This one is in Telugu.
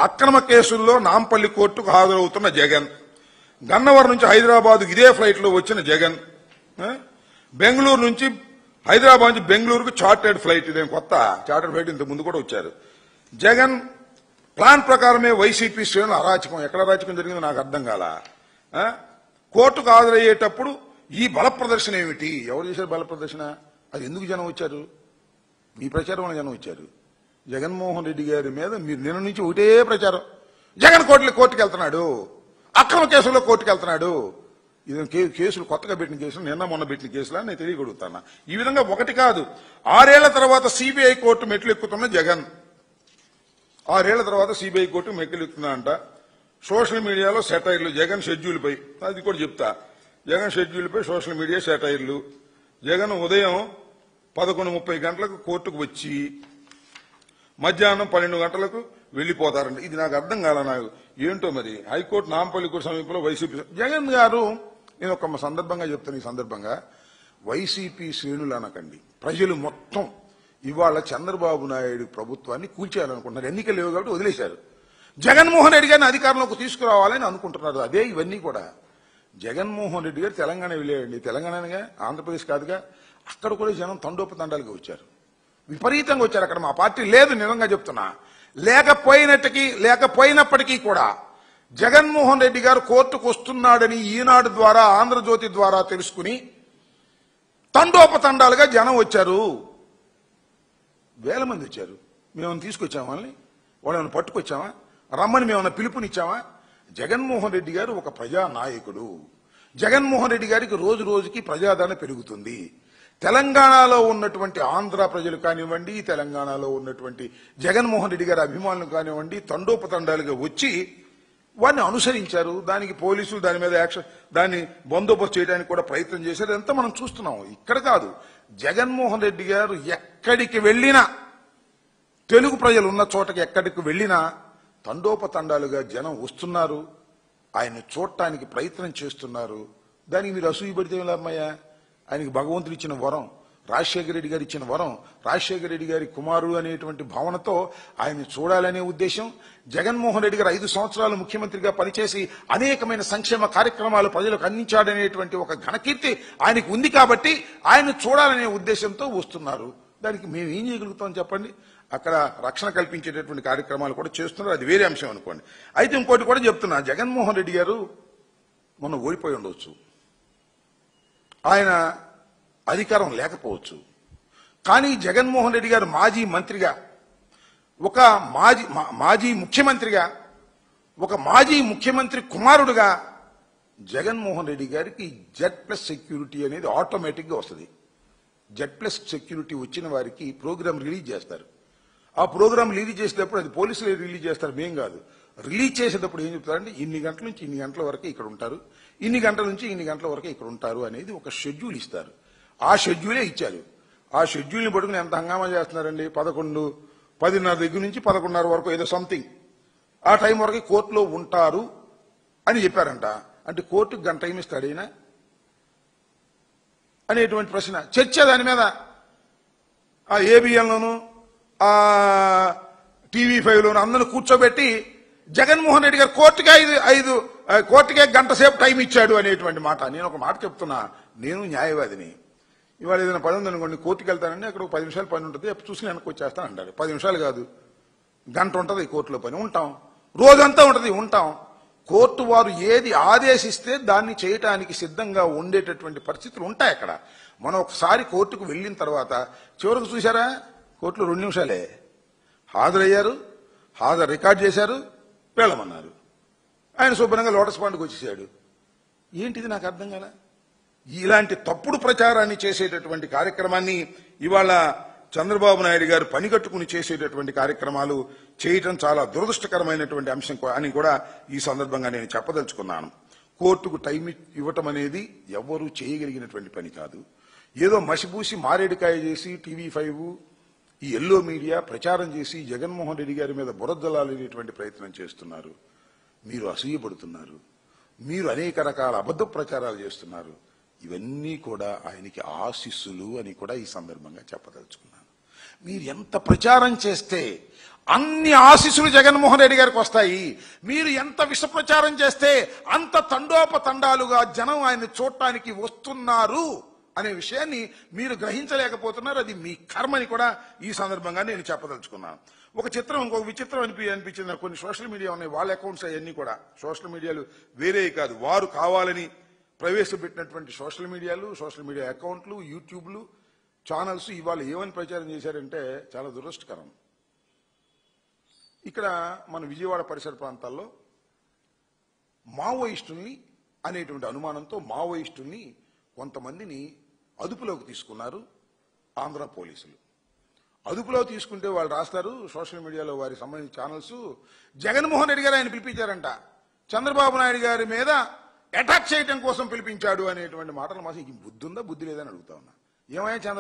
అక్రమ కేసుల్లో నాంపల్లి కోర్టుకు హాజరవుతున్న జగన్, గన్నవరం నుంచి హైదరాబాద్ ఇదే ఫ్లైట్ లో వచ్చిన జగన్, బెంగళూరు నుంచి హైదరాబాద్ నుంచి బెంగళూరుకు చార్టెడ్ ఫ్లైట్, ఇదేం కొత్త చార్టెడ్ ఫ్లైట్ ఇంత ముందు కూడా వచ్చారు. జగన్ ప్లాన్ ప్రకారమే వైసీపీ శ్రేణుల అరాచకం, ఎక్కడ అరాచకం జరిగిందో నాకు అర్థం కాల. కోర్టుకు హాజరయ్యేటప్పుడు ఈ బల ప్రదర్శన ఏమిటి? ఎవరు చేశారు బల ప్రదర్శన? అది ఎందుకు జనం వచ్చారు? మీ ప్రచారం వల్ల జనం వచ్చారు. జగన్మోహన్ రెడ్డి గారి మీద మీరు నిన్న నుంచి ఒకటే ప్రచారం, జగన్ కోర్టుకు వెళ్తున్నాడు, అక్రమ కేసుల్లో కోర్టుకు వెళ్తున్నాడు. ఇది కేసులు కొత్తగా పెట్టిన కేసులు, నిన్న మొన్న పెట్టిన కేసులు నేను తెలియగలుగుతాను. ఈ విధంగా ఒకటి కాదు, 6 ఏళ్ల తర్వాత సిబిఐ కోర్టు మెట్లు ఎక్కుతున్న జగన్, 6 ఏళ్ల తర్వాత సిబిఐ కోర్టు మెట్లు ఎక్కుతుందంట. సోషల్ మీడియాలో సెటైర్లు, జగన్ షెడ్యూల్ పై, అది కూడా చెప్తా. జగన్ షెడ్యూల్ పై సోషల్ మీడియా సెటైర్లు. జగన్ ఉదయం 11:30 గంటలకు కోర్టుకు వచ్చి మధ్యాహ్నం 12 గంటలకు వెళ్లిపోతారండి. ఇది నాకు అర్థం కాల. నాకు ఏంటో మరి. హైకోర్టు నాంపల్లి కోర్టు సమీపంలో వైసీపీ జగన్ గారు, నేను ఒక సందర్భంగా చెప్తాను, ఈ సందర్భంగా వైసీపీ శ్రేణులు అనకండి, ప్రజలు మొత్తం ఇవాళ చంద్రబాబు నాయుడు ప్రభుత్వాన్ని కూల్చేయాలనుకుంటున్నారు. ఎన్నికలు లేవు కాబట్టి వదిలేశారు. జగన్మోహన్ రెడ్డి గారిని అధికారంలోకి తీసుకురావాలని అనుకుంటున్నారు. అదే ఇవన్నీ కూడా. జగన్మోహన్ రెడ్డి గారు తెలంగాణ వెళ్ళాడండి, తెలంగాణగా, ఆంధ్రప్రదేశ్ కాదుగా. అక్కడ కూడా జనం తండోపతండాలుగా వచ్చారు, విపరీతంగా వచ్చారు. అక్కడ మా పార్టీ లేదు, నిజంగా చెప్తున్నా. లేకపోయినప్పటికీ కూడా జగన్మోహన్ రెడ్డి గారు కోర్టుకు వస్తున్నాడని ఈనాడు ద్వారా, ఆంధ్రజ్యోతి ద్వారా తెలుసుకుని తండోపతండాలుగా జనం వచ్చారు. వేల మంది వచ్చారు. మేమన్నా తీసుకొచ్చామా వాళ్ళని? వాళ్ళని పట్టుకొచ్చామా? రమ్మని మేమన్నా పిలుపునిచ్చామా? జగన్మోహన్ రెడ్డి గారు ఒక ప్రజానాయకుడు. జగన్మోహన్ రెడ్డి గారికి రోజు రోజుకి ప్రజాదరణ పెరుగుతుంది. తెలంగాణలో ఉన్నటువంటి ఆంధ్ర ప్రజలు కానివ్వండి, తెలంగాణలో ఉన్నటువంటి జగన్మోహన్ రెడ్డి గారి అభిమానులు కానివ్వండి, తండోపతండాలుగా వచ్చి వారిని అనుసరించారు. దానికి పోలీసులు దాని మీద యాక్షన్, దాన్ని బందోబస్తు చేయడానికి కూడా ప్రయత్నం చేశారు. ఎంత మనం చూస్తున్నాం. ఇక్కడ కాదు, జగన్మోహన్ రెడ్డి గారు ఎక్కడికి వెళ్ళినా, తెలుగు ప్రజలు ఉన్న చోటకి ఎక్కడికి వెళ్ళినా తండోపతండాలుగా జనం వస్తున్నారు, ఆయన చూడటానికి ప్రయత్నం చేస్తున్నారు. దానికి మీరు అసూయపడితే లాభమయ్యా? ఆయనకి భగవంతుడు ఇచ్చిన వరం, రాజశేఖర రెడ్డి గారు ఇచ్చిన వరం, రాజశేఖర రెడ్డి గారి కుమారుడు అనేటువంటి భావనతో ఆయన చూడాలనే ఉద్దేశం. జగన్మోహన్ రెడ్డి గారు 5 సంవత్సరాలు ముఖ్యమంత్రిగా పనిచేసి అనేకమైన సంక్షేమ కార్యక్రమాలు ప్రజలకు అందించాడనేటువంటి ఒక ఘనకీర్తి ఆయనకు ఉంది కాబట్టి ఆయన చూడాలనే ఉద్దేశంతో వస్తున్నారు. దానికి మేము ఏం చేయగలుగుతాం చెప్పండి? అక్కడ రక్షణ కల్పించేటటువంటి కార్యక్రమాలు కూడా చేస్తున్నారు, అది వేరే అంశం అనుకోండి. అయితే ఇంకోటి కూడా చెప్తున్నా, జగన్మోహన్ రెడ్డి గారు మొన్న ఓడిపోయి ఉండవచ్చు, ఆయన అధికారం లేకపోవచ్చు. కానీ జగన్మోహన్ రెడ్డి గారు మాజీ మంత్రిగా, ఒక మాజీ ముఖ్యమంత్రిగా, ఒక మాజీ ముఖ్యమంత్రి కుమారుడుగా జగన్మోహన్ రెడ్డి గారికి Z+ సెక్యూరిటీ అనేది ఆటోమేటిక్గా వస్తుంది. Z+ సెక్యూరిటీ వచ్చిన వారికి ప్రోగ్రామ్ రిలీజ్ చేస్తారు. ఆ ప్రోగ్రామ్ రిలీజ్ చేసేటప్పుడు అది పోలీసులు రిలీజ్ చేస్తారు, మేం కాదు. రిలీజ్ చేసేటప్పుడు ఏం చెప్తారంటే, ఇన్ని గంటల నుంచి ఇన్ని గంటల వరకు ఇక్కడ ఉంటారు, ఇన్ని గంటల నుంచి ఇన్ని గంటల వరకు ఇక్కడ ఉంటారు అనేది ఒక షెడ్యూల్ ఇస్తారు. ఆ షెడ్యూలే ఇచ్చారు. ఆ షెడ్యూల్ని పట్టుకుని ఎంత హంగామా చేస్తున్నారండి. 10:30 దగ్గర నుంచి 11:30 వరకు ఏదో సంథింగ్ ఆ టైం వరకు కోర్టులో ఉంటారు అని చెప్పారంట. అంటే కోర్టుకు గంట టైం ఇస్తాడైనా అనేటువంటి ప్రశ్న, చర్చ దాని మీద. ఆ ABNలోను, ఆ TV5లోను అందరూ కూర్చోబెట్టి జగన్మోహన్ రెడ్డి గారు కోర్టుకే గంట సేపు టైం ఇచ్చాడు అనేటువంటి మాట. నేను ఒక మాట చెప్తున్నా, నేను న్యాయవాదిని. ఇవాళ ఏదైనా పని ఉందనుకోండి, కోర్టుకు వెళ్తానండి, అక్కడ ఒక 10 నిమిషాలు పని ఉంటుంది, ఎప్పుడు చూసి వెనక్కి వచ్చేస్తాను అంటారు. 10 నిమిషాలు కాదు, గంట ఉంటుంది కోర్టులో పని, ఉంటాం. రోజంతా ఉంటుంది, ఉంటాం. కోర్టు వారు ఏది ఆదేశిస్తే దాన్ని చేయటానికి సిద్ధంగా ఉండేటటువంటి పరిస్థితులు ఉంటాయి అక్కడ. మనం ఒకసారి కోర్టుకు వెళ్ళిన తర్వాత చివరికి చూసారా, కోర్టులో 2 నిమిషాలే హాజరయ్యారు, రికార్డ్ చేశారు, వెళ్ళమన్నారు. ఆయన శుభ్రంగా లోటస్ పాండ్కి వచ్చేసాడు. ఏంటిది నాకు అర్థం కాల. ఇలాంటి తప్పుడు ప్రచారాన్ని చేసేటటువంటి కార్యక్రమాన్ని ఇవాళ చంద్రబాబు నాయుడు గారు పనిగట్టుకుని చేసేటటువంటి కార్యక్రమాలు చేయటం చాలా దురదృష్టకరమైనటువంటి అంశం అని కూడా ఈ సందర్భంగా నేను చెప్పదలుచుకున్నాను. కోర్టుకు టైం ఇవ్వటం అనేది ఎవరూ చేయగలిగినటువంటి పని కాదు. ఏదో మసిబూసి మారేడుకాయ చేసి TV5 ఈ ఎల్లో మీడియా ప్రచారం చేసి జగన్మోహన్ రెడ్డి గారి మీద బురదలాలేటువంటి ప్రయత్నం చేస్తున్నారు. మీరు అసూయపడుతున్నారు, మీరు అనేక రకాల అబద్ధ ప్రచారాలు చేస్తున్నారు. ఇవన్నీ కూడా ఆయనకి ఆశీస్సులు అని కూడా ఈ సందర్భంగా చెప్పదలుచుకున్నాను. మీరు ఎంత ప్రచారం చేస్తే అన్ని ఆశీస్సులు జగన్మోహన్ రెడ్డి గారికి వస్తాయి. మీరు ఎంత విష ప్రచారం చేస్తే అంత తండోపతండాలుగా జనం ఆయన్ని చూడటానికి వస్తున్నారు అనే విషయాన్ని మీరు గ్రహించలేకపోతున్నారు. అది మీ కర్మని కూడా ఈ సందర్భంగా నేను చెప్పదలుచుకున్నాను. ఒక చిత్రం ఇంకొక విచిత్రం అనిపించింది నాకు. కొన్ని సోషల్ మీడియా ఉన్నాయి, వాళ్ళ అకౌంట్స్ అవన్నీ కూడా సోషల్ మీడియాలు వేరే కాదు, వారు కావాలని ప్రవేశపెట్టినటువంటి సోషల్ మీడియా అకౌంట్లు, యూట్యూబ్లు, ఛానల్స్ ఇవాళ ఏమని ప్రచారం చేశారంటే చాలా దురదృష్టకరం. ఇక్కడ మన విజయవాడ పరిసర ప్రాంతాల్లో మావోయిస్టుల్ని అనేటువంటి అనుమానంతో మావోయిస్టుల్ని కొంతమందిని అదుపులోకి తీసుకున్నారు ఆంధ్ర పోలీసులు. అదుపులో తీసుకుంటే వాళ్ళు రాస్తారు సోషల్ మీడియాలో వారికి సంబంధించిన ఛానల్స్, జగన్మోహన్ రెడ్డి గారు ఆయన పిలిపించారంట, చంద్రబాబు నాయుడు గారి మీద అటాక్ చేయడం కోసం పిలిపించాడు అనేటువంటి మాటలు. మాత్రం బుద్ధి ఉందా బుద్ధి లేదని అడుగుతా ఉన్నా. ఏమయ్యా చంద్రబాబు